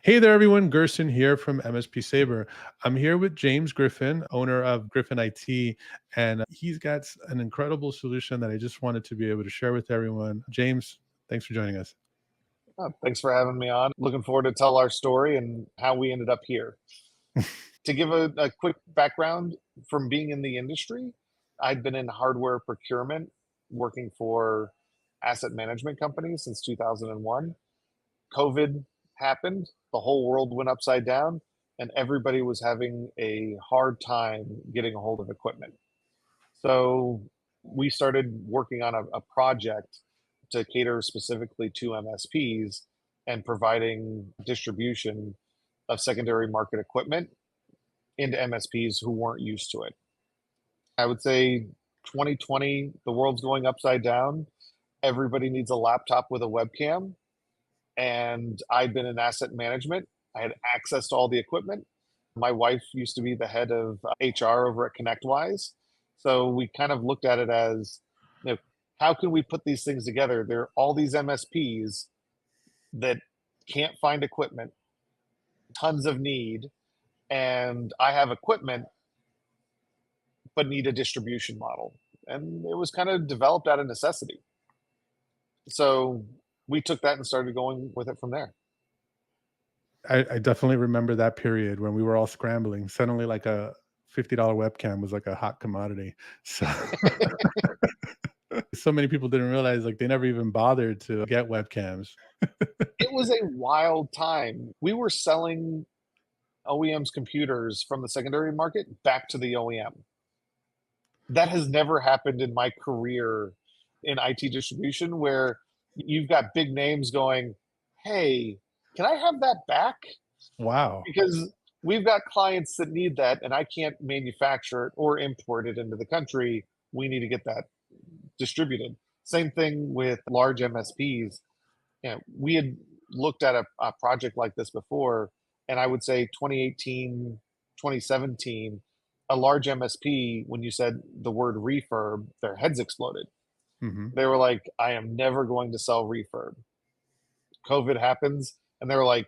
Hey there, everyone. Gerson here from MSP Saber. I'm here with James Griffin, owner of Griffin-IT, and he's got an incredible solution that I just wanted to be able to share with everyone. James, thanks for joining us. Thanks for having me on. Looking forward to tell our story and how we ended up here. To give a quick background from being in the industry, I'd been in hardware procurement working for asset management companies since 2001. COVID happened, the whole world went upside down, and everybody was having a hard time getting a hold of equipment. So we started working on a project to cater specifically to MSPs and providing distribution of secondary market equipment into MSPs who weren't used to it. I would say 2020, the world's going upside down. Everybody needs a laptop with a webcam. And I'd been in asset management. I had access to all the equipment. My wife used to be the head of HR over at ConnectWise. So we kind of looked at it as, you know, how can we put these things together? There are all these MSPs that can't find equipment, tons of need, and I have equipment, but need a distribution model. And it was kind of developed out of necessity. So we took that and started going with it from there. I definitely remember that period when we were all scrambling. Suddenly, like a $50 webcam was like a hot commodity. So, so many people didn't realize like they never even bothered to get webcams. It was a wild time. We were selling OEM's computers from the secondary market back to the OEM. That has never happened in my career in IT distribution where you've got big names going, hey, can I have that back? Wow. Because we've got clients that need that and I can't manufacture it or import it into the country. We need to get that distributed. Same thing with large MSPs. We had looked at a project like this before, and I would say 2018, 2017, a large MSP, when you said the word refurb, their heads exploded. Hmm. They were like, I am never going to sell refurb. COVID happens, and they're like,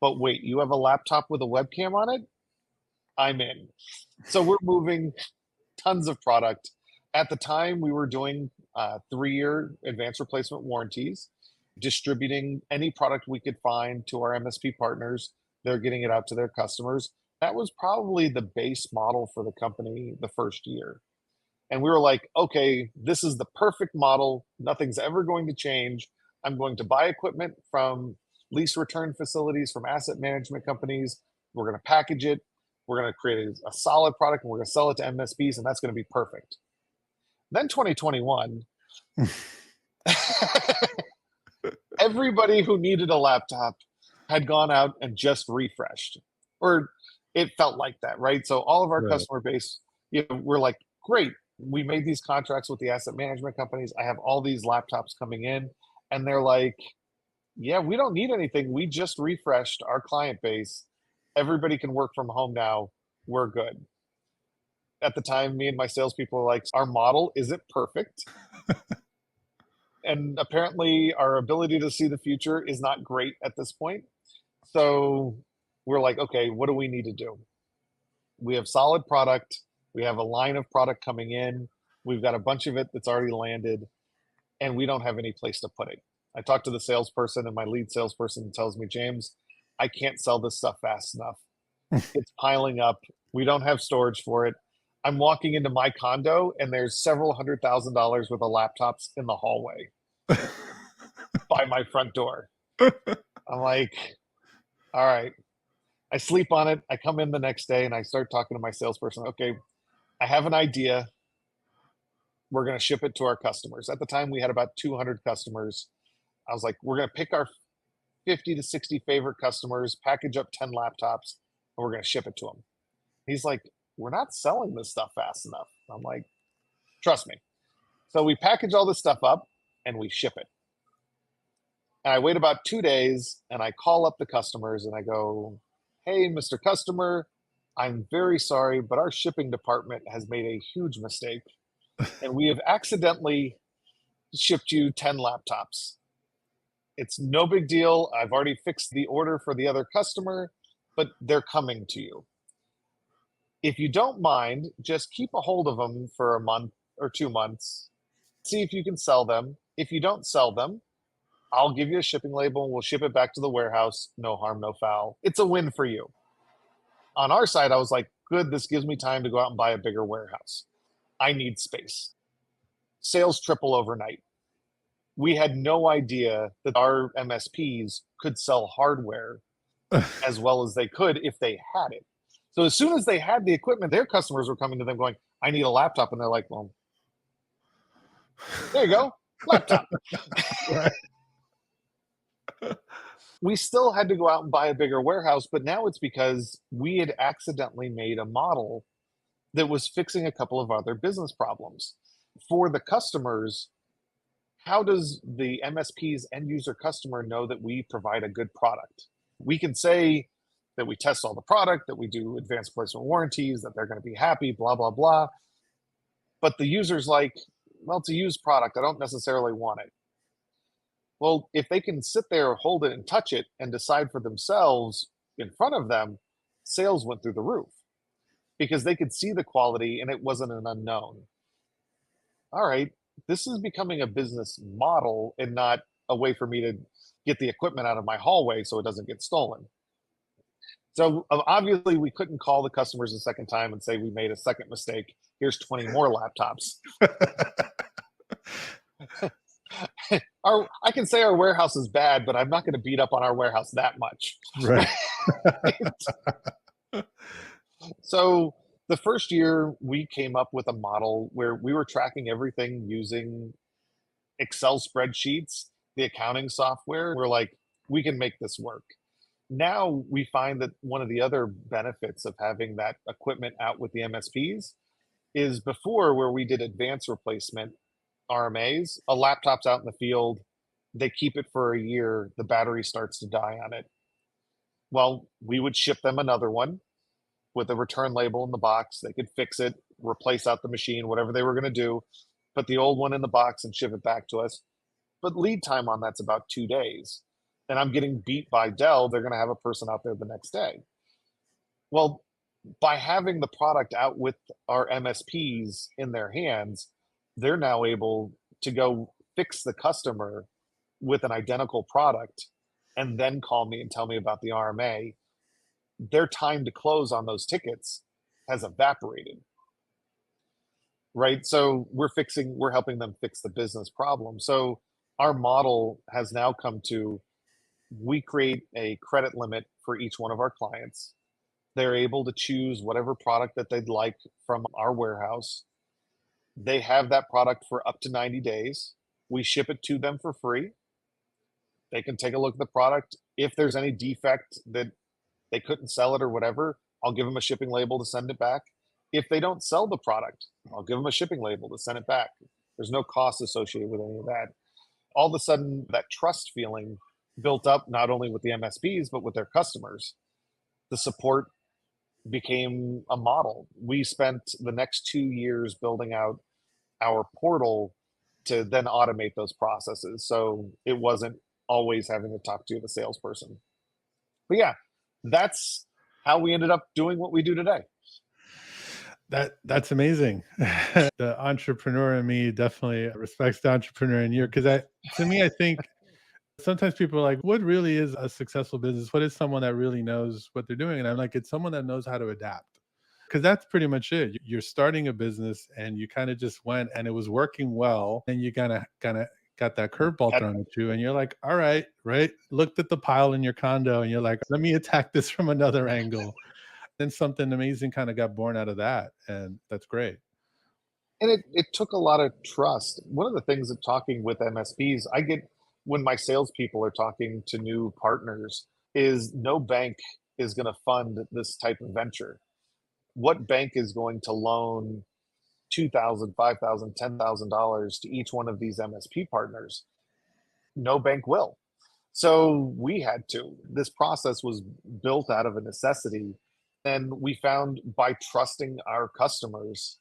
but wait, you have a laptop with a webcam on it? I'm in. So we're moving tons of product. At the time, we were doing 3-year advanced replacement warranties, distributing any product we could find to our MSP partners. They're getting it out to their customers. That was probably the base model for the company the first year. And we were like, okay, this is the perfect model. Nothing's ever going to change. I'm going to buy equipment from lease return facilities, from asset management companies. We're going to package it. We're going to create a solid product and we're going to sell it to MSPs, and that's going to be perfect. Then 2021, everybody who needed a laptop had gone out and just refreshed, or it felt like that, right? So all of our Right. customer base, we're like, great, we made these contracts with the asset management companies. I have all these laptops coming in, and they're like, yeah, we don't need anything. We just refreshed our client base. Everybody can work from home now. We're good. At the time, me and my salespeople were like, our model isn't perfect. And apparently, our ability to see the future is not great at this point. So we're like, okay, what do we need to do? We have solid product. We have a line of product coming in. We've got a bunch of it that's already landed, and we don't have any place to put it. I talked to the salesperson, and my lead salesperson tells me, James, I can't sell this stuff fast enough. It's piling up. We don't have storage for it. I'm walking into my condo, and there's several $100,000 worth of laptops in the hallway by my front door. I'm like, all right. I sleep on it. I come in the next day and I start talking to my salesperson. Okay, I have an idea. We're going to ship it to our customers. At the time, we had about 200 customers. I was like, we're going to pick our 50 to 60 favorite customers, package up 10 laptops, and we're going to ship it to them. He's like, we're not selling this stuff fast enough. I'm like, trust me. So we package all this stuff up and we ship it. And I wait about 2 days and I call up the customers and I go, hey, Mr. Customer, I'm very sorry, but our shipping department has made a huge mistake and we have accidentally shipped you 10 laptops. It's no big deal. I've already fixed the order for the other customer, but they're coming to you. If you don't mind, just keep a hold of them for a month or 2 months. See if you can sell them. If you don't sell them, I'll give you a shipping label and we'll ship it back to the warehouse. No harm, no foul. It's a win for you. On our side, I was like, good, this gives me time to go out and buy a bigger warehouse. I need space. Sales triple overnight. We had no idea that our MSPs could sell hardware as well as they could if they had it. So as soon as they had the equipment, their customers were coming to them going, I need a laptop. And they're like, well, there you go, laptop. Right. We still had to go out and buy a bigger warehouse, but now it's because we had accidentally made a model that was fixing a couple of other business problems. For the customers, how does the MSP's end user customer know that we provide a good product? We can say that we test all the product, that we do advanced placement warranties, that they're going to be happy, blah, blah, blah. But the user's like, well, it's a used product. I don't necessarily want it. Well, if they can sit there, hold it, and touch it and decide for themselves in front of them, sales went through the roof because they could see the quality and it wasn't an unknown. All right, this is becoming a business model and not a way for me to get the equipment out of my hallway so it doesn't get stolen. So obviously, we couldn't call the customers a second time and say we made a second mistake. Here's 20 more laptops. I can say our warehouse is bad, but I'm not going to beat up on our warehouse that much. Right. So the first year we came up with a model where we were tracking everything using Excel spreadsheets, the accounting software. We're like, we can make this work. Now we find that one of the other benefits of having that equipment out with the MSPs is before where we did advanced replacement RMAs, a laptop's out in the field, they keep it for a year, the battery starts to die on it. Well, we would ship them another one with a return label in the box. They could fix it, replace out the machine, whatever they were going to do, put the old one in the box and ship it back to us. But lead time on that's about 2 days. And I'm getting beat by Dell. They're going to have a person out there the next day. Well, by having the product out with our MSPs in their hands, they're now able to go fix the customer with an identical product and then call me and tell me about the RMA. Their time to close on those tickets has evaporated. Right. So we're helping them fix the business problem. So our model has now come to, we create a credit limit for each one of our clients. They're able to choose whatever product that they'd like from our warehouse. They have that product for up to 90 days. We ship it to them for free. They can take a look at the product. If there's any defect that they couldn't sell it or whatever, I'll give them a shipping label to send it back. If they don't sell the product, I'll give them a shipping label to send it back. There's no cost associated with any of that. All of a sudden, that trust feeling built up not only with the MSPs, but with their customers. The support became a model. We spent the next 2 years building out our portal to then automate those processes. So it wasn't always having to talk to the salesperson. But yeah, that's how we ended up doing what we do today. That's amazing. The entrepreneur in me definitely respects the entrepreneur in you, because to me, I think sometimes people are like, what really is a successful business? What is someone that really knows what they're doing? And I'm like, it's someone that knows how to adapt. Because that's pretty much it. You're starting a business and you kind of just went and it was working well. And you kind of got that curveball thrown at you. And you're like, all right, right. Looked at the pile in your condo and you're like, let me attack this from another angle. Then something amazing kind of got born out of that. And that's great. And it took a lot of trust. One of the things of talking with MSPs, I get when my salespeople are talking to new partners, is no bank is going to fund this type of venture. What bank is going to loan $2,000, $5,000, $10,000 to each one of these MSP partners? No bank will. So we had to. This process was built out of a necessity. And we found by trusting our customers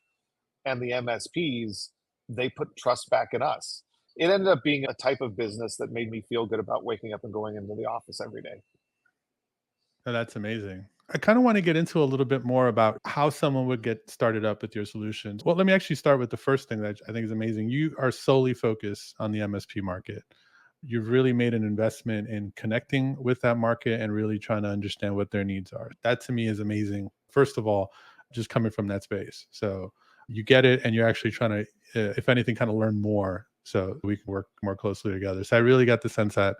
and the MSPs, they put trust back in us. it ended up being a type of business that made me feel good about waking up and going into the office every day. Oh, that's amazing. I kind of want to get into a little bit more about how someone would get started up with your solutions. Well, let me actually start with the first thing that I think is amazing. You are solely focused on the MSP market. You've really made an investment in connecting with that market and really trying to understand what their needs are. That to me is amazing. First of all, just coming from that space. So you get it and you're actually trying to, if anything, kind of learn more so we can work more closely together. So I really got the sense that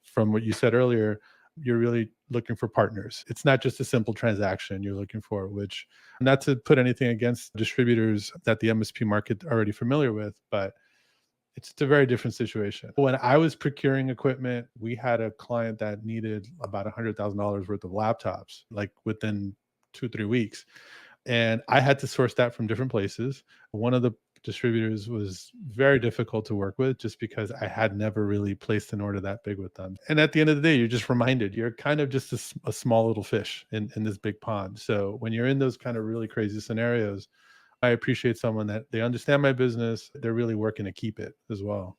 from what you said earlier, you're really looking for partners. It's not just a simple transaction you're looking for, which not to put anything against distributors that the MSP market are already familiar with, but it's a very different situation. When I was procuring equipment, we had a client that needed about $100,000 worth of laptops, like within 2, 3 weeks. And I had to source that from different places. One of the distributors was very difficult to work with just because I had never really placed an order that big with them. And at the end of the day, you're just reminded you're kind of just a small little fish in this big pond. So when you're in those kind of really crazy scenarios, I appreciate someone that they understand my business. They're really working to keep it as well.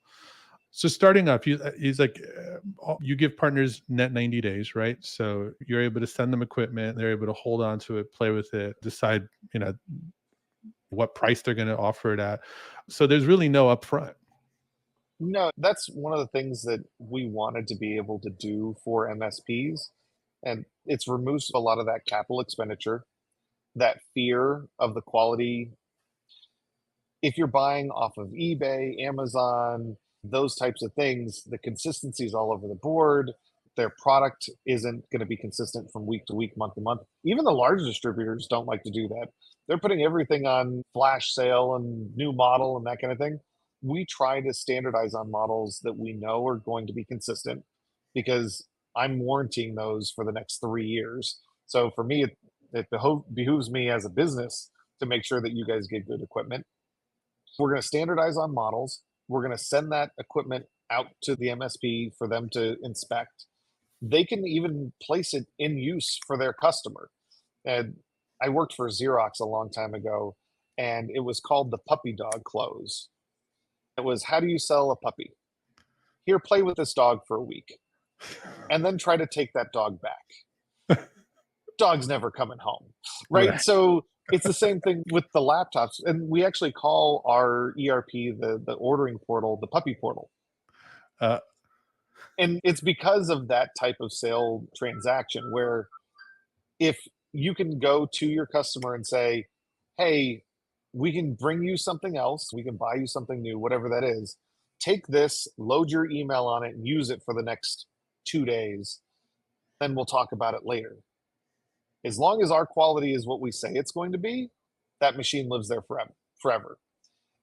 So starting up, he's like, you give partners net 90 days, right? So you're able to send them equipment. They're able to hold on to it, play with it, decide, what price they're going to offer it at. So there's really no upfront. No, that's one of the things that we wanted to be able to do for MSPs. And it's removes a lot of that capital expenditure, that fear of the quality. If you're buying off of eBay, Amazon, those types of things, the consistency is all over the board. Their product isn't going to be consistent from week to week, month to month. Even the large distributors don't like to do that. They're putting everything on flash sale and new model and that kind of thing. We try to standardize on models that we know are going to be consistent because I'm warranting those for the next 3 years. So for me, it behooves me as a business to make sure that you guys get good equipment. We're going to standardize on models. We're going to send that equipment out to the MSP for them to inspect. They can even place it in use for their customer. And I worked for Xerox a long time ago, and it was called the puppy dog close. It was, how do you sell a puppy? Here, play with this dog for a week, and then try to take that dog back. Dog's never coming home, right? Right. So it's the same thing with the laptops, and we actually call our ERP, the ordering portal, the puppy portal, Uh, and it's because of that type of sale transaction where if you can go to your customer and say, hey, we can bring you something else, we can buy you something new, whatever that is, take this, load your email on it, and use it for the next 2 days, then we'll talk about it later. As long as our quality is what we say it's going to be, that machine lives there forever.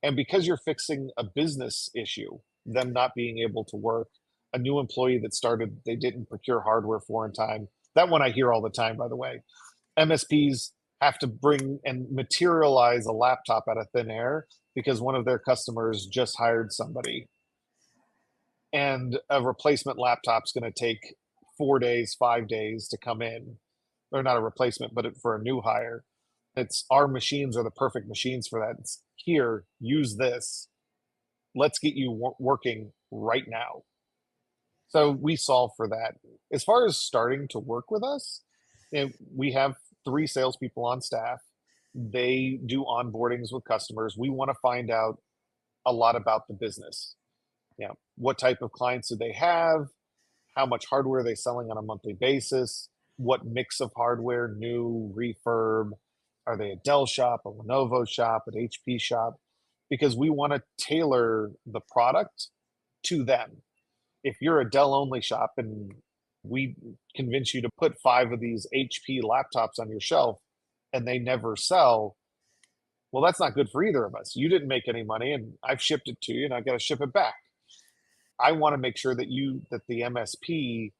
And because you're fixing a business issue, them not being able to work, a new employee that started, they didn't procure hardware for in time. That one I hear all the time, by the way. MSPs have to bring and materialize a laptop out of thin air because one of their customers just hired somebody and a replacement laptop's going to take 4 days, 5 days to come in. Or not a replacement, but for a new hire. It's our machines are the perfect machines for that. It's here, use this. Let's get you working right now. So we solve for that. As far as starting to work with us, we have 3 salespeople on staff. They do onboardings with customers. We want to find out a lot about the business. What type of clients do they have? How much hardware are they selling on a monthly basis? What mix of hardware, new, refurb? Are they a Dell shop, a Lenovo shop, an HP shop? Because we want to tailor the product to them. If you're a Dell only shop and we convince you to put 5 of these HP laptops on your shelf and they never sell, well, that's not good for either of us. You didn't make any money and I've shipped it to you and I got to ship it back. I want to make sure that the MSP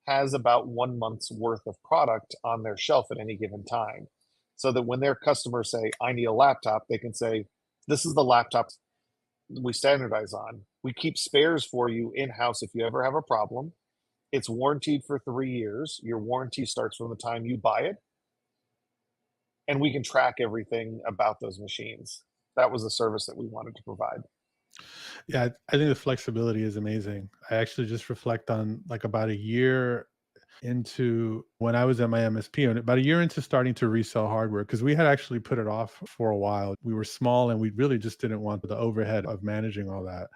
has about 1 month's worth of product on their shelf at any given time. So that when their customers say, I need a laptop, they can say, this is the laptop we standardize on. We keep spares for you in-house if you ever have a problem. It's warranted for 3 years. Your warranty starts from the time you buy it. And we can track everything about those machines. That was the service that we wanted to provide. Yeah, I think the flexibility is amazing. I actually just reflect on like about a year into when I was at my MSP, and about a year into starting to resell hardware because we had actually put it off for a while. We were small and we really just didn't want the overhead of managing all that.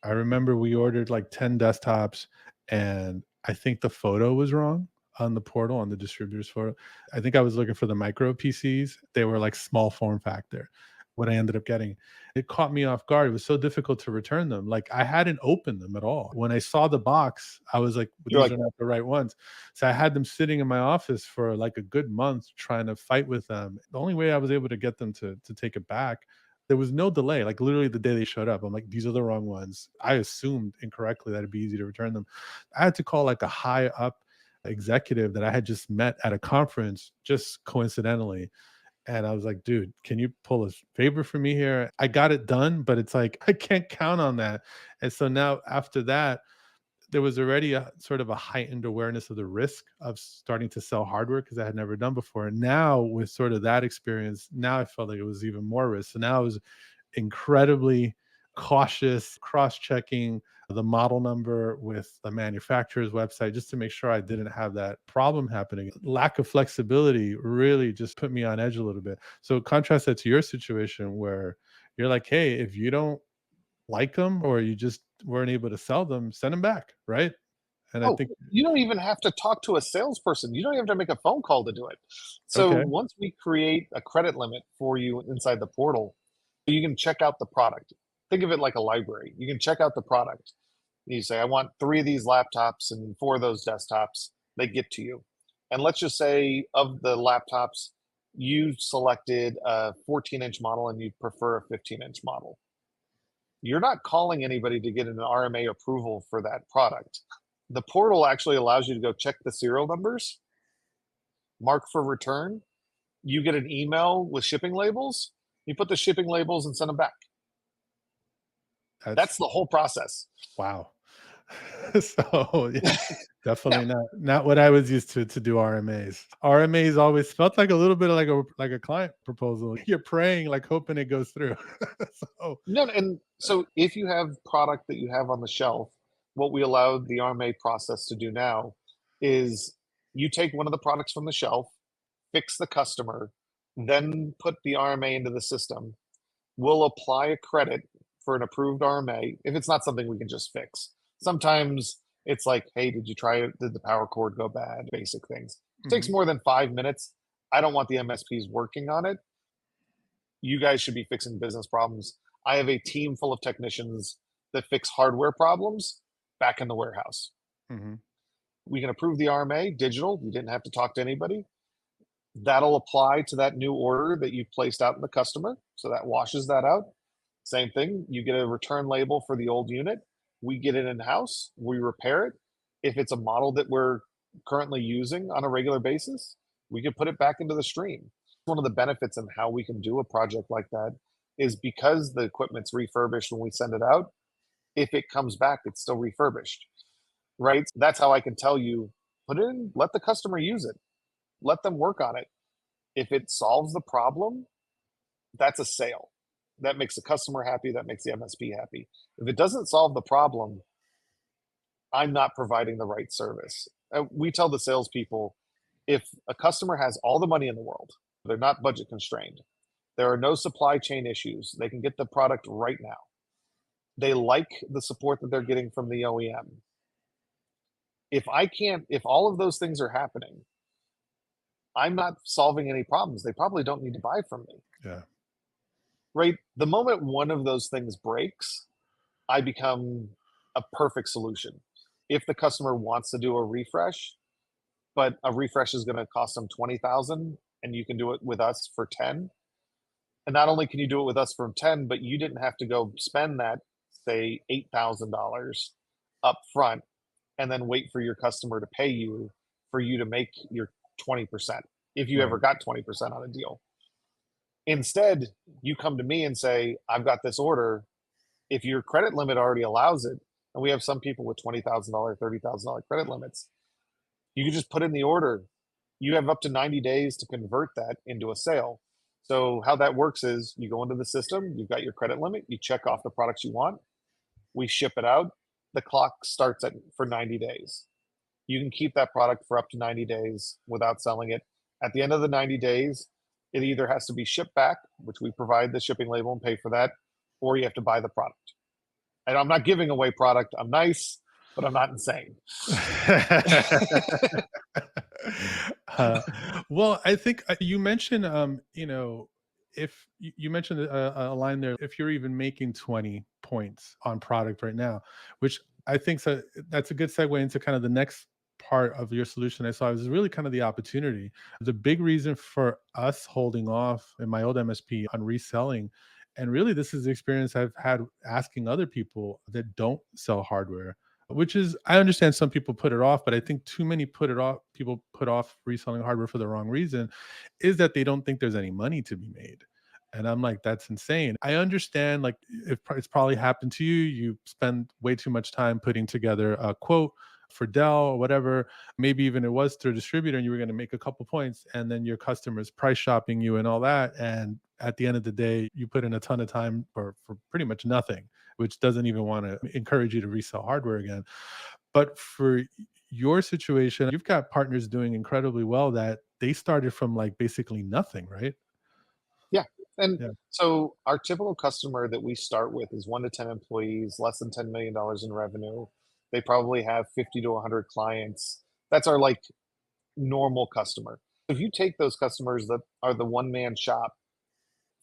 I remember we ordered like 10 desktops and I think the photo was wrong on the portal, on the distributor's photo. I think I was looking for the micro PCs. They were like small form factor. What I ended up getting, it caught me off guard. It was so difficult to return them. Like I hadn't opened them at all. When I saw the box, I was like, You're these like, are not the right ones. So I had them sitting in my office for like a good month trying to fight with them. The only way I was able to get them to take it back, there was no delay, like, literally the day they showed up, I'm like, "These are the wrong ones." I assumed incorrectly that it'd be easy to return them. I had to call, like, a high up executive that I had just met at a conference, just coincidentally, and I was like, "Dude, can you pull a favor for me here?" I got it done, but it's like, I can't count on that, and so now after that, there was already a sort of a heightened awareness of the risk of starting to sell hardware because I had never done before. And now with sort of that experience, now I felt like it was even more risk. So now I was incredibly cautious, cross-checking the model number with the manufacturer's website just to make sure I didn't have that problem happening. Lack of flexibility really just put me on edge a little bit. So contrast that to your situation where you're like, hey, if you don't like them or you just weren't able to sell them, send them back, right? And I oh, think you don't even have to talk to a salesperson. You don't even have to make a phone call to do it. So okay, once we create a credit limit for you inside the portal, you can check out the product. Think of it like a library. You can check out the product. You say, I want 3 of these laptops and 4 of those desktops. They get to you. And let's just say of the laptops, you selected a 14-inch model and you prefer a 15-inch model. You're not calling anybody to get an RMA approval for that product. The portal actually allows you to go check the serial numbers, mark for return. You get an email with shipping labels. You put the shipping labels and send them back. That's that's the whole process. wow. So yeah, Yeah. definitely not what I was used to do RMAs. RMAs always felt like a little bit like a client proposal. You're praying, like hoping it goes through. So No, and so if you have product that you have on the shelf, what we allow the RMA process to do now is you take one of the products from the shelf, fix the customer, then put the RMA into the system. We'll apply a credit for an approved RMA if it's not something we can just fix. Sometimes it's like, hey, did you try it? Did the power cord go bad? Basic things. It takes mhm, more than 5 minutes. I don't want the MSPs working on it. You guys should be fixing business problems. I have a team full of technicians that fix hardware problems back in the warehouse. mhm, We can approve the RMA digital. You didn't have to talk to anybody. That'll apply to that new order that you placed out in the customer. So that washes that out. Same thing. You get a return label for the old unit. We get it in house. We repair it. If it's a model that we're currently using on a regular basis, we can put it back into the stream. One of the benefits in how we can do a project like that is because the equipment's refurbished when we send it out, if it comes back, it's still refurbished, right? That's how I can tell you put it in, let the customer use it, let them work on it. If it solves the problem, that's a sale. That makes the customer happy, that makes the MSP happy. If it doesn't solve the problem, I'm not providing the right service. We tell the salespeople if a customer has all the money in the world, they're not budget constrained, there are no supply chain issues, they can get the product right now. They like the support that they're getting from the OEM. If all of those things are happening, I'm not solving any problems. They probably don't need to buy from me, yeah, right? The moment one of those things breaks, I become a perfect solution. If the customer wants to do a refresh, but a refresh is going to cost them 20,000 and you can do it with us for 10. And not only can you do it with us for 10, but you didn't have to go spend that, say, $8,000 up front and then wait for your customer to pay you for you to make your 20%, if you ever right. got 20% on a deal. Instead, you come to me and say, I've got this order. If your credit limit already allows it, and we have some people with $20,000, $30,000 credit limits, you can just put in the order. You have up to 90 days to convert that into a sale. So how that works is you go into the system, you've got your credit limit, you check off the products you want, we ship it out. The clock starts at for 90 days. You can keep that product for up to 90 days without selling it. At the end of the 90 days, it either has to be shipped back, which we provide the shipping label and pay for that, or you have to buy the product. And I'm not giving away product. I'm nice, but I'm not insane. Uh, well, I think you mentioned, if you mentioned a line there, if you're even making 20 points on product right now, which I think so, that's a good segue into kind of the next part of your solution I saw is really kind of the opportunity. The big reason for us holding off in my old MSP on reselling, and really this is the experience I've had asking other people that don't sell hardware, which is, I understand some people put it off, but I think too many put it off people put off reselling hardware for the wrong reason, is that they don't think there's any money to be made. And I'm like, that's insane. I understand, like, it's probably happened to you. You spend way too much time putting together a quote for Dell or whatever. Maybe even it was through a distributor and you were going to make a couple points, and then your customers price shopping you and all that. And at the end of the day, you put in a ton of time for pretty much nothing, which doesn't even want to encourage you to resell hardware again. But for your situation, you've got partners doing incredibly well that they started from like basically nothing, right? Yeah. And Yeah. so our typical customer that we start with is 1 to 10 employees, less than $10 million in revenue. They probably have 50 to 100 clients. That's our like normal customer. If you take those customers that are the one man shop,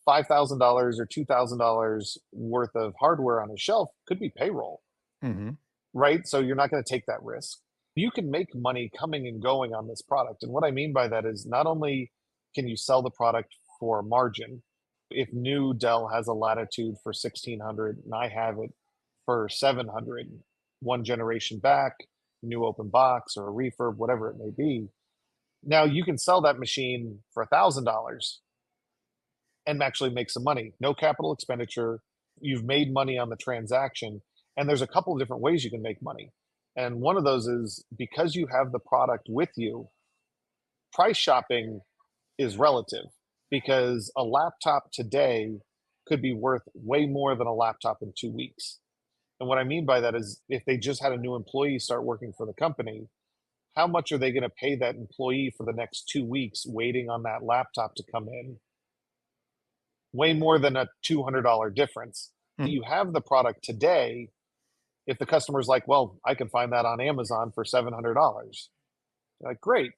$5,000 or $2,000 worth of hardware on a shelf could be payroll, Hmm. right? So you're not going to take that risk. You can make money coming and going on this product. And what I mean by that is not only can you sell the product for a margin, if new Dell has a Latitude for 1600 and I have it for 700, one generation back, new open box or a refurb, whatever it may be. Now you can sell that machine for $1,000 and actually make some money. No capital expenditure. You've made money on the transaction. And there's a couple of different ways you can make money. And one of those is because you have the product with you, price shopping is relative because a laptop today could be worth way more than a laptop in 2 weeks. And what I mean by that is if they just had a new employee start working for the company, how much are they going to pay that employee for the next 2 weeks waiting on that laptop to come in? Way more than a $200 difference. You have the product today. If the customer's like, well, I can find that on Amazon for $700, you're like, great.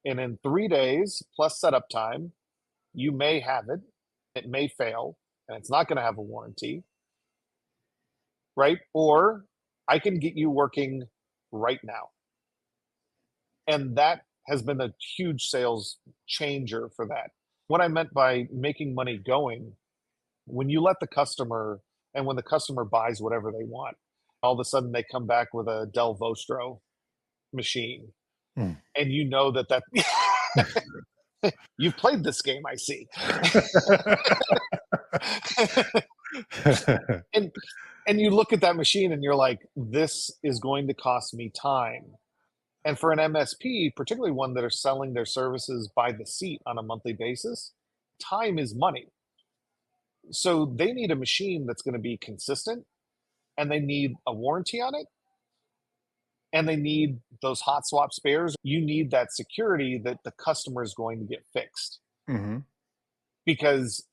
And in 3 days plus setup time, you may have it. It may fail and it's not going to have a warranty, right? Or I can get you working right now. And that has been a huge sales changer for that. What I meant by making money going, when you let the customer and when the customer buys whatever they want, all of a sudden they come back with a Dell Vostro machine. Mm. And you know that you've played this game, I see. and and you look at that machine and you're like, this is going to cost me time. And for an MSP, particularly one that are selling their services by the seat on a monthly basis, time is money. So they need a machine that's going to be consistent and they need a warranty on it and they need those hot swap spares. You need that security that the customer is going to get fixed Hmm. because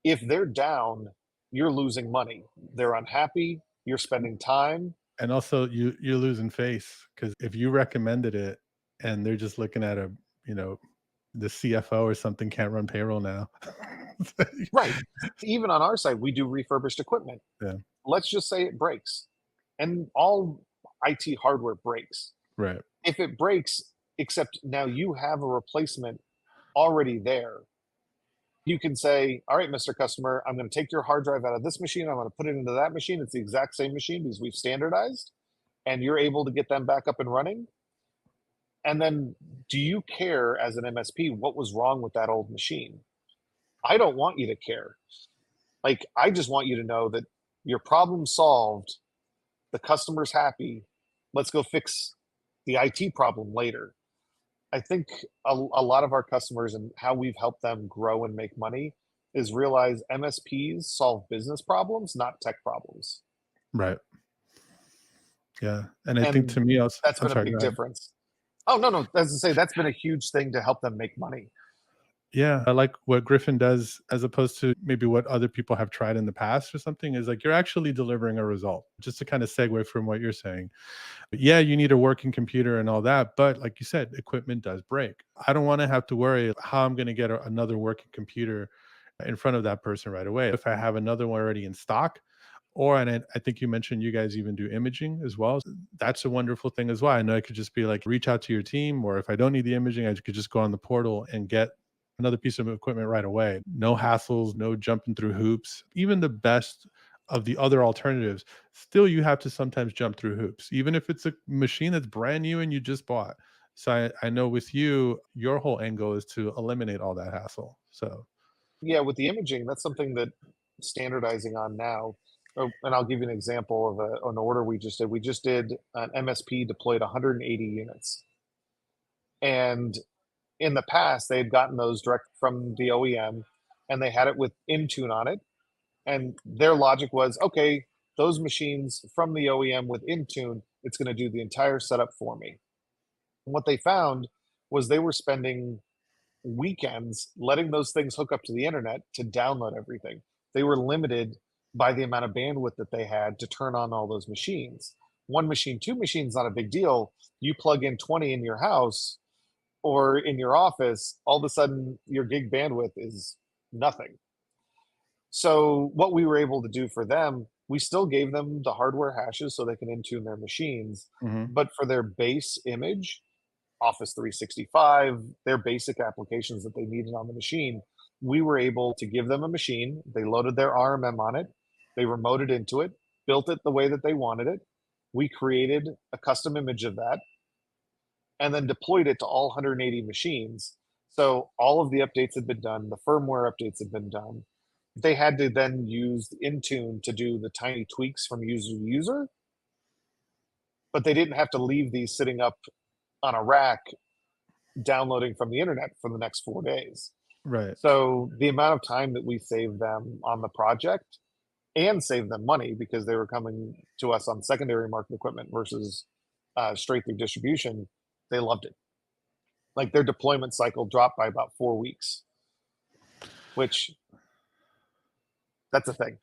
if they're down, you're losing money. They're unhappy, you're spending time. And also you're losing face because if you recommended it and they're just looking at you know, the CFO or something can't run payroll now. Right. Even on our side, we do refurbished equipment. Yeah, Let's just say it breaks, and all IT hardware breaks. right. If it breaks, except now you have a replacement already there, you can say, all right, Mr. Customer, I'm going to take your hard drive out of this machine. I'm going to put it into that machine. It's the exact same machine because we've standardized and you're able to get them back up and running. And then do you care as an MSP what was wrong with that old machine? I don't want you to care. Like, I just want you to know that your problem solved, the customer's happy. Let's go fix the IT problem later. I think a lot of our customers and how we've helped them grow and make money is realize MSPs solve business problems, not tech problems. Right. Yeah. And I think And to me also, that's I'm been a sorry, go big ahead. difference. Oh, no, no. As I say, that's been a huge thing to help them make money. Yeah, I like what Griffin does as opposed to maybe what other people have tried in the past or something is like you're actually delivering a result. Just to kind of segue from what you're saying. But yeah, you need a working computer and all that, but like you said, equipment does break. I don't want to have to worry how I'm going to get another working computer in front of that person right away. If I have another one already in stock, or and I think you mentioned you guys even do imaging as well. That's a wonderful thing as well. I know I could just be like reach out to your team, or if I don't need the imaging, I could just go on the portal and get another piece of equipment right away. No hassles, no jumping through hoops. Even the best of the other alternatives, still you have to sometimes jump through hoops, even if it's a machine that's brand new and you just bought. So I know with you, your whole angle is to eliminate all that hassle. So Yeah, with the imaging, that's something that standardizing on now. Oh, and I'll give you an example of an order we just did. We just did an MSP deployed 180 units. And in the past, they had gotten those direct from the OEM and they had it with Intune on it. And their logic was, okay, those machines from the OEM with Intune, it's going to do the entire setup for me. And what they found was they were spending weekends letting those things hook up to the internet to download everything. They were limited by the amount of bandwidth that they had to turn on all those machines. One machine, two machines, not a big deal. You plug in 20 in your house or in your office, all of a sudden your gig bandwidth is nothing. So what we were able to do for them, we still gave them the hardware hashes so they can intune their machines, mhm, but for their base image, Office 365, their basic applications that they needed on the machine, we were able to give them a machine. They loaded their RMM on it, they remoted into it, built it the way that they wanted it. We created a custom image of that and then deployed it to all 180 machines. So all of the updates had been done, the firmware updates had been done. They had to then use Intune to do the tiny tweaks from user to user, but they didn't have to leave these sitting up on a rack downloading from the internet for the next 4 days. right. So the amount of time that we saved them on the project and saved them money because they were coming to us on secondary market equipment versus straight through distribution, they loved it. Like their deployment cycle dropped by about 4 weeks, which that's a thing.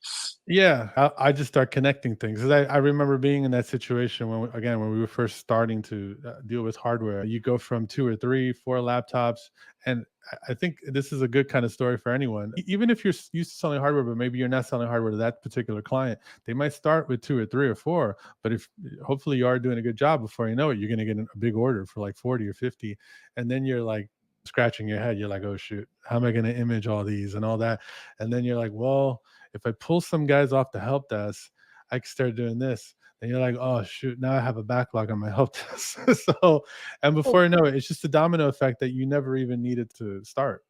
Yeah, I just start connecting things 'cause I remember being in that situation when again when we were first starting to deal with hardware. You go from two or three, four laptops, and I think this is a good kind of story for anyone. Even if you're used to selling hardware, but maybe you're not selling hardware to that particular client, they might start with two or three or four. But if hopefully you are doing a good job, before you know it, you're going to get a big order for like 40 or 50, and then you're like scratching your head. You're like, oh shoot, how am I going to image all these and all that? And then you're like, well, if I pull some guys off the help desk, I can start doing this. Then you're like, oh shoot, now I have a backlog on my help desk. So, and before Well, you know it, it's just a domino effect that you never even needed to start.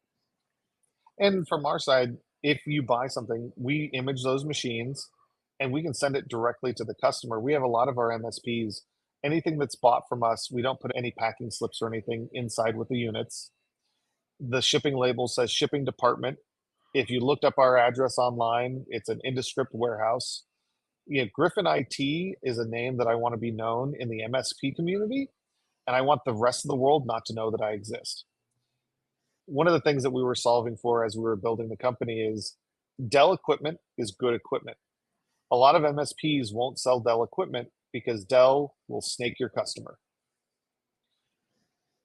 and from our side, if you buy something, we image those machines and we can send it directly to the customer. We have a lot of our MSPs. Anything that's bought from us, we don't put any packing slips or anything inside with the units. The shipping label says shipping department. If you looked up our address online, it's an indescript warehouse. Yeah, Griffin IT is a name that I want to be known in the MSP community, and I want the rest of the world not to know that I exist. One of the things that we were solving for as we were building the company is Dell equipment is good equipment. A lot of MSPs won't sell Dell equipment because Dell will snake your customer.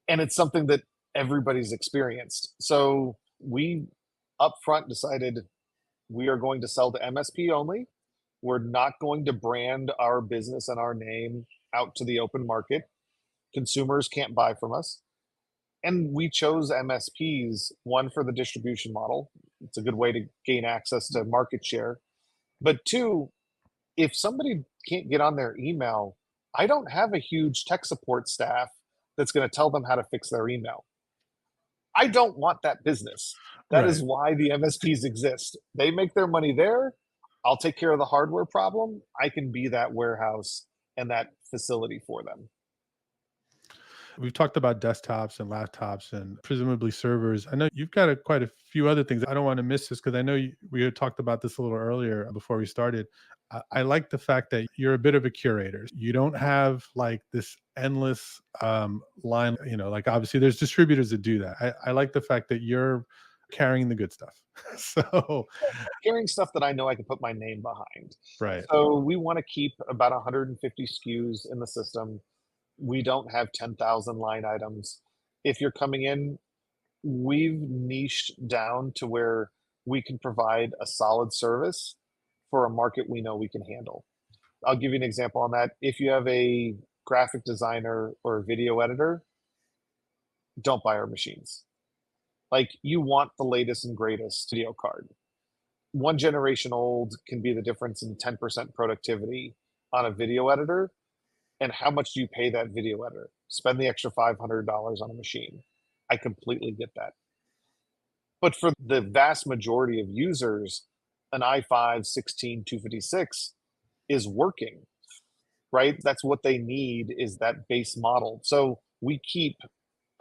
And it's something that everybody's experienced. So we upfront decided we are going to sell to MSP only. We're not going to brand our business and our name out to the open market. Consumers can't buy from us. And we chose MSPs, one for the distribution model. It's a good way to gain access to market share. But two, if somebody can't get on their email, I don't have a huge tech support staff that's going to tell them how to fix their email. I don't want that business. That is Right. why the MSPs exist. They make their money there. I'll take care of the hardware problem. I can be that warehouse and that facility for them. We've talked about desktops and laptops and presumably servers. I know you've got quite a few other things. I don't want to miss this because I know we had talked about this a little earlier before we started. I like the fact that you're a bit of a curator. You don't have like this endless line, like obviously there's distributors that do that. I like the fact that you're carrying the good stuff. So, Carrying stuff that I know I can put my name behind. right. So we want to keep about 150 SKUs in the system. We don't have 10,000 line items. If you're coming in, we've niched down to where we can provide a solid service for a market we know we can handle. I'll give you an example on that. If you have a graphic designer or a video editor, don't buy our machines. Like, you want the latest and greatest video card. One generation old can be the difference in 10% productivity on a video editor. And how much do you pay that video editor? Spend the extra $500 on a machine. I completely get that. But for the vast majority of users, an i5 16256 is working, right? That's what they need, is that base model. So we keep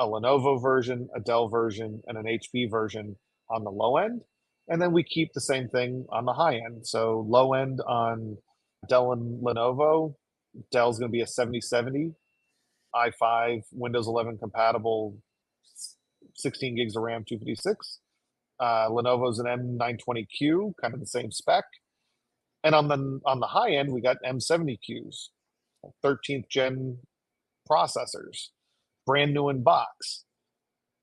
a Lenovo version, a Dell version, and an HP version on the low end. And then we keep the same thing on the high end. So low end on Dell and Lenovo, Dell's going to be a 7070, i5, Windows 11 compatible, 16 gigs of RAM, 256. Lenovo's an M920Q, kind of the same spec. And on the high end, we got M70Qs, 13th gen processors, brand new in box.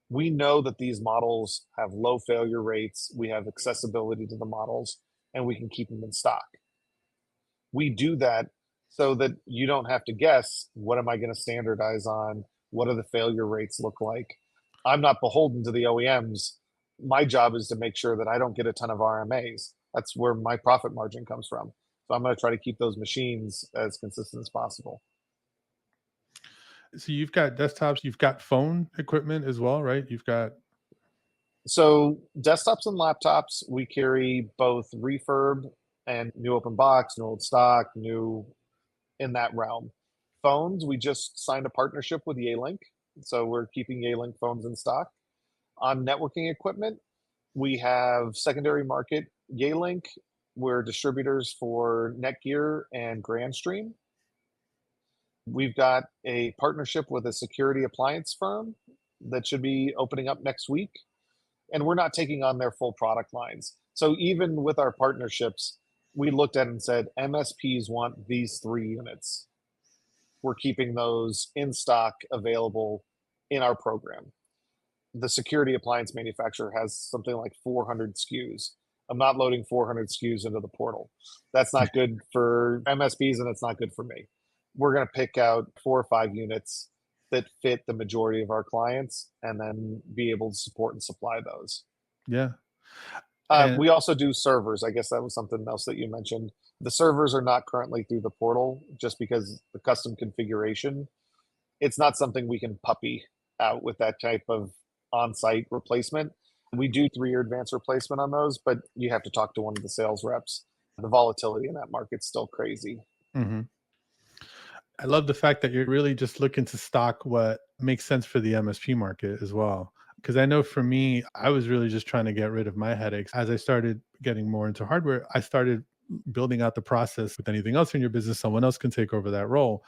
We know that these models have low failure rates, we have accessibility to the models, and we can keep them in stock. We do that so that you don't have to guess, what am I going to standardize on? What do the failure rates look like? I'm not beholden to the OEMs. My job is to make sure that I don't get a ton of RMAs. That's where my profit margin comes from. So I'm going to try to keep those machines as consistent as possible. So you've got desktops, you've got phone equipment as well, right? You've got So desktops and laptops, we carry both refurb and new open box, new old stock, new in that realm. Phones, we just signed a partnership with Yealink, so we're keeping Yealink phones in stock. On networking equipment, we have secondary market Yealink. We're distributors for Netgear and Grandstream. We've got a partnership with a security appliance firm that should be opening up next week, and we're not taking on their full product lines. So even with our partnerships, we looked at it and said, MSPs want these 3 units. We're keeping those in stock, available in our program. The security appliance manufacturer has something like 400 SKUs. I'm not loading 400 SKUs into the portal. That's not good for MSPs, and it's not good for me. We're going to pick out 4 or 5 units that fit the majority of our clients and then be able to support and supply those. yeah. And We also do servers. I guess that was something else that you mentioned. The servers are not currently through the portal just because the custom configuration, it's not something we can puppy out with that type of on-site replacement. We do 3-year advance replacement on those, but you have to talk to one of the sales reps. The volatility in that market's still crazy. mhm. I love the fact that you're really just looking to stock what makes sense for the MSP market as well. Because I know for me, I was really just trying to get rid of my headaches. As I started getting more into hardware, I started building out the process. With anything else in your business, someone else can take over that role.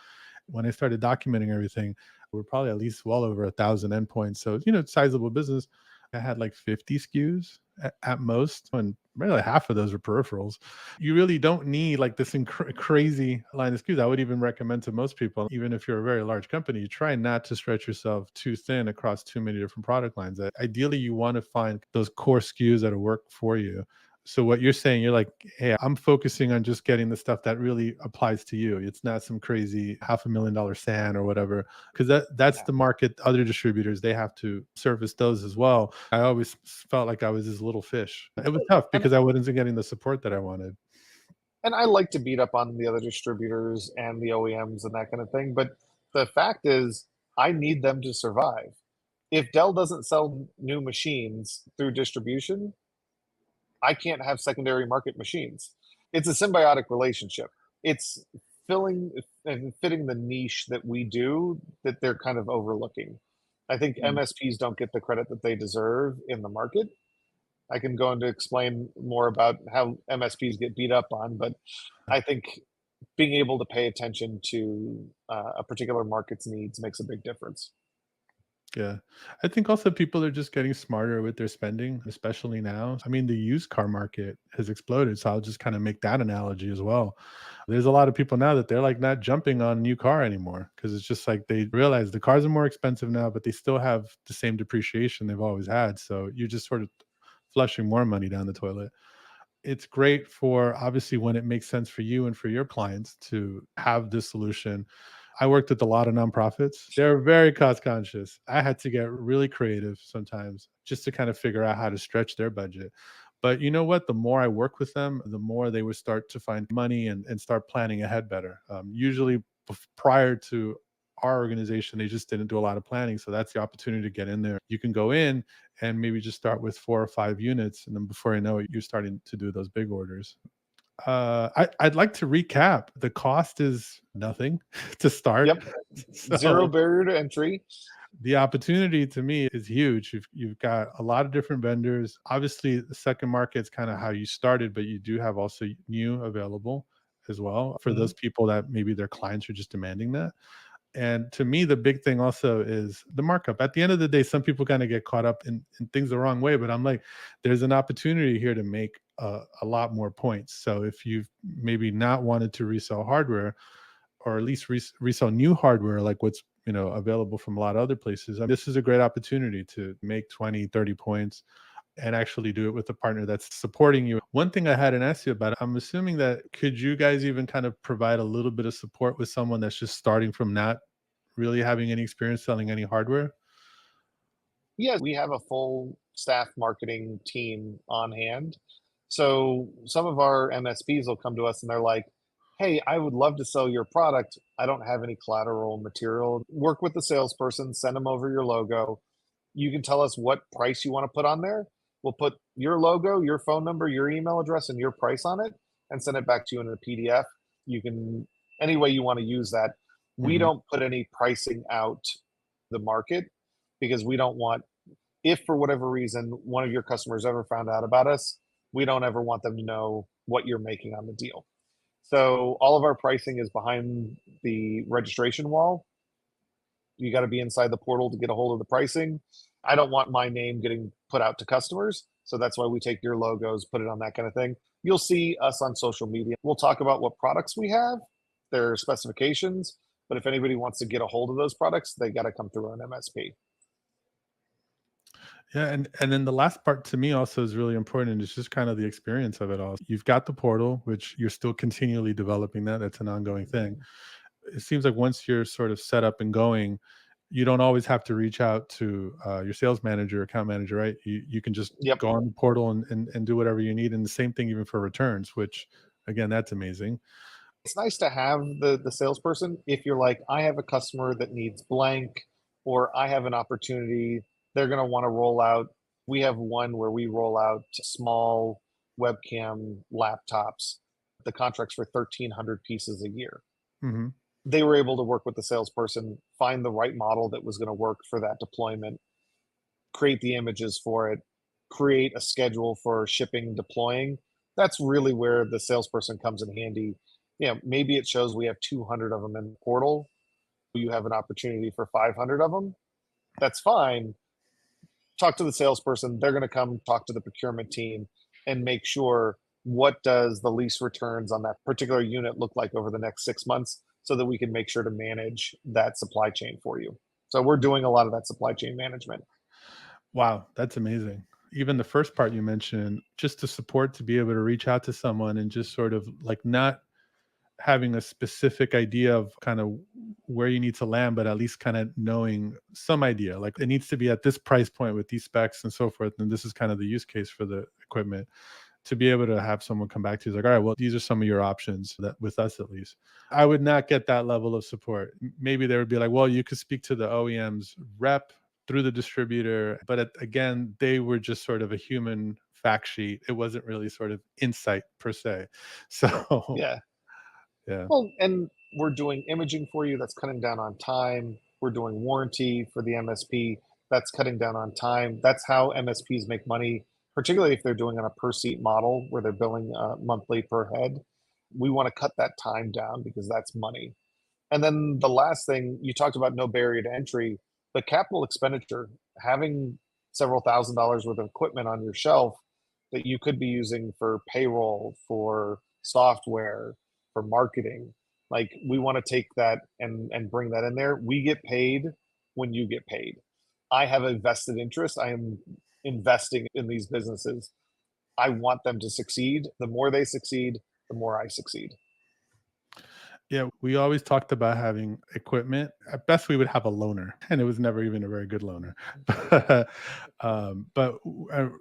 When I started documenting everything, we're probably at least well over 1,000 endpoints. So, sizable business. I had like 50 SKUs at most, and really half of those are peripherals. You really don't need like this crazy line of SKUs. I would even recommend to most people, even if you're a very large company, you try not to stretch yourself too thin across too many different product lines. Ideally, you want to find those core SKUs that work for you. So what you're saying, you're like, hey, I'm focusing on just getting the stuff that really applies to you. It's not some crazy $500,000 SAN or whatever, because that's Yeah. the market. Other distributors, they have to service those as well. I always felt like I was this little fish. It was tough And because I wasn't getting the support that I wanted. and I like to beat up on the other distributors and the OEMs and that kind of thing, but the fact is, I need them to survive. If Dell doesn't sell new machines through distribution, I can't have secondary market machines. It's a symbiotic relationship. It's filling and fitting the niche that we do that they're kind of overlooking. I think Mm, MSPs don't get the credit that they deserve in the market. I can go into explain more about how MSPs get beat up on, but I think being able to pay attention to a particular market's needs makes a big difference. yeah. I think also people are just getting smarter with their spending, especially now. I mean, the used car market has exploded. So I'll just kind of make that analogy as well. There's a lot of people now that they're like not jumping on new car anymore because it's just like they realize the cars are more expensive now, but they still have the same depreciation they've always had. So you're just sort of flushing more money down the toilet. It's great for obviously when it makes sense for you and for your clients to have this solution. I worked with a lot of nonprofits. They're very cost conscious. I had to get really creative sometimes just to kind of figure out how to stretch their budget. But you know what? The more I work with them, the more they would start to find money and start planning ahead better. Usually, prior to our organization, they just didn't do a lot of planning. So that's the opportunity to get in there. You can go in and maybe just start with 4 or 5 units. And then before you know it, you're starting to do those big orders. I'd like to recap. The cost is nothing to start. Yep, zero So barrier to entry. the opportunity to me is huge. You've got a lot of different vendors. Obviously, the second market is kind of how you started, but you do have also new available as well for Mhm. those people that maybe their clients are just demanding that. And to me, the big thing also is the markup. At the end of the day, some people kind of get caught up in things the wrong way, but I'm like, there's an opportunity here to make a lot more points. So if you've maybe not wanted to resell hardware, or at least resell new hardware, like what's available from a lot of other places, this is a great opportunity to make 20, 30 points and actually do it with a partner that's supporting you. One thing I hadn't asked you about, I'm assuming that could you guys even kind of provide a little bit of support with someone that's just starting from not really having any experience selling any hardware? Yeah, we have a full staff marketing team on hand. So some of our MSPs will come to us and they're like, "Hey, I would love to sell your product. I don't have any collateral material." Work with the salesperson, send them over your logo. You can tell us what price you want to put on there. We'll put your logo, your phone number, your email address, and your price on it and send it back to you in a PDF. You can, any way you want to use that. We Mhm. don't put any pricing out the market because we don't want, if for whatever reason one of your customers ever found out about us, we don't ever want them to know what you're making on the deal. So all of our pricing is behind the registration wall. You got to be inside the portal to get a hold of the pricing. I don't want my name getting put out to customers. So that's why we take your logos, put it on that kind of thing. You'll see us on social media. We'll talk about what products we have, their specifications. But if anybody wants to get a hold of those products, they got to come through an MSP. Yeah, and then the last part to me also is really important. It's just kind of the experience of it all. You've got the portal, which you're still continually developing that. That's an ongoing thing. It seems like once you're sort of set up and going, you don't always have to reach out to your sales manager, account manager, right? You can just Yep. go on the portal and do whatever you need. And the same thing even for returns, which again, that's amazing. It's nice to have the salesperson if you're like, I have a customer that needs blank, or I have an opportunity they're going to want to roll out. We have one where we roll out small webcam laptops. The contract's for 1,300 pieces a year. Hmm. They were able to work with the salesperson, find the right model that was going to work for that deployment, create the images for it, create a schedule for shipping, deploying. That's really where the salesperson comes in handy. Maybe it shows we have 200 of them in the portal. You have an opportunity for 500 of them. That's fine. Talk to the salesperson. They're going to come talk to the procurement team and make sure what does the lease returns on that particular unit look like over the next 6 months so that we can make sure to manage that supply chain for you. So we're doing a lot of that supply chain management. Wow, that's amazing. Even the first part you mentioned, just the support to be able to reach out to someone and just sort of like not having a specific idea of kind of where you need to land, but at least kind of knowing some idea. Like it needs to be at this price point with these specs and so forth. And this is kind of the use case for the equipment to be able to have someone come back to you like, all right, well, these are some of your options that with us at least. I would not get that level of support. Maybe they would be like, well, you could speak to the OEM's rep through the distributor. But again, they were just sort of a human fact sheet. It wasn't really sort of insight per se. So Yeah. yeah. Well, and we're doing imaging for you, that's cutting down on time. We're doing warranty for the MSP, that's cutting down on time. That's how MSPs make money, particularly if they're doing on a per seat model where they're billing monthly per head. We want to cut that time down because that's money. And then the last thing you talked about, no barrier to entry, the capital expenditure, having several $1,000s worth of equipment on your shelf that you could be using for payroll, for software, for marketing. Like we want to take that and bring that in there. We get paid when you get paid. I have a vested interest. I am investing in these businesses. I want them to succeed. The more they succeed, the more I succeed. Yeah, we always talked about having equipment. At best, we would have a loaner, and it was never even a very good loaner. But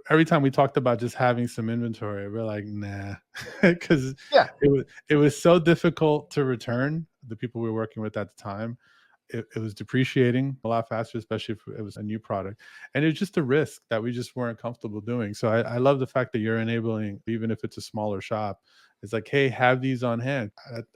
every time we talked about just having some inventory, we're like, nah, because Yeah, it was so difficult to return the people we were working with at the time. It was depreciating a lot faster, especially if it was a new product. And it was just a risk that we just weren't comfortable doing. So I love the fact that you're enabling, even if it's a smaller shop, it's like, hey, have these on hand.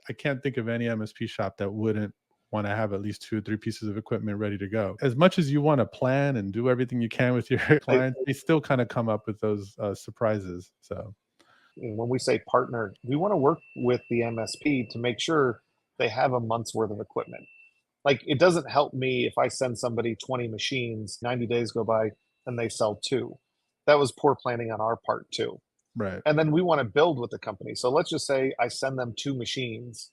I can't think of any MSP shop that wouldn't want to have at least two or three pieces of equipment ready to go. As much as you want to plan and do everything you can with your I, clients, they still kind of come up with those surprises. So, when we say partner, we want to work with the MSP to make sure they have a month's worth of equipment. Like it doesn't help me if I send somebody 20 machines, 90 days go by and they sell two. That was poor planning on our part too. right. And then we want to build with the company. So let's just say I send them two machines.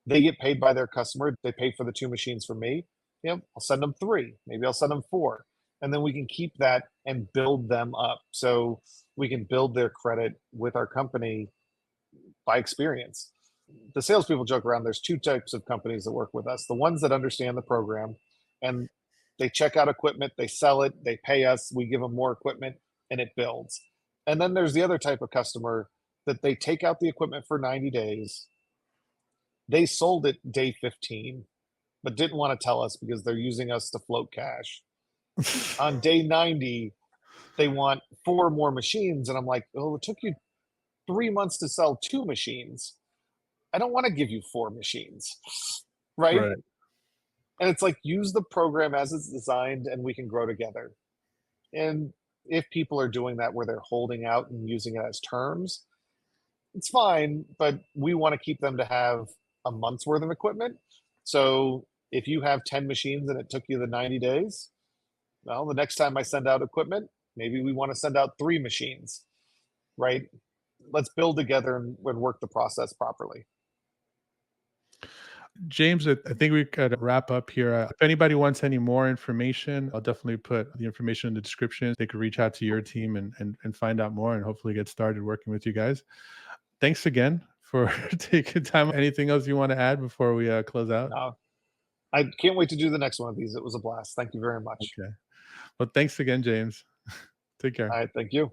They get paid by their customer. They pay for the two machines for me. I'll send them three. Maybe I'll send them four. And then we can keep that and build them up. So we can build their credit with our company by experience. The salespeople joke around. There's two types of companies that work with us: the ones that understand the program and they check out equipment, they sell it, they pay us, we give them more equipment, and it builds. And then there's the other type of customer that they take out the equipment for 90 days. They sold it day 15, but didn't want to tell us because they're using us to float cash. On day 90, they want four more machines. And I'm like, oh, it took you 3 months to sell two machines. I don't want to give you four machines, right? Right. And it's like, use the program as it's designed and we can grow together. And if people are doing that where they're holding out and using it as terms, it's fine, but we want to keep them to have a month's worth of equipment. So if you have 10 machines and it took you the 90 days, well, the next time I send out equipment, maybe we want to send out three machines, right? Let's build together and work the process properly. James, I think we could wrap up here. If anybody wants any more information, I'll definitely put the information in the description. They could reach out to your team and find out more and hopefully get started working with you guys. Thanks again for taking time. Anything else you want to add before we close out? Uh, I can't wait to do the next one of these. It was a blast. Thank you very much. Okay. Well, thanks again, James. Take All care. right. Thank you.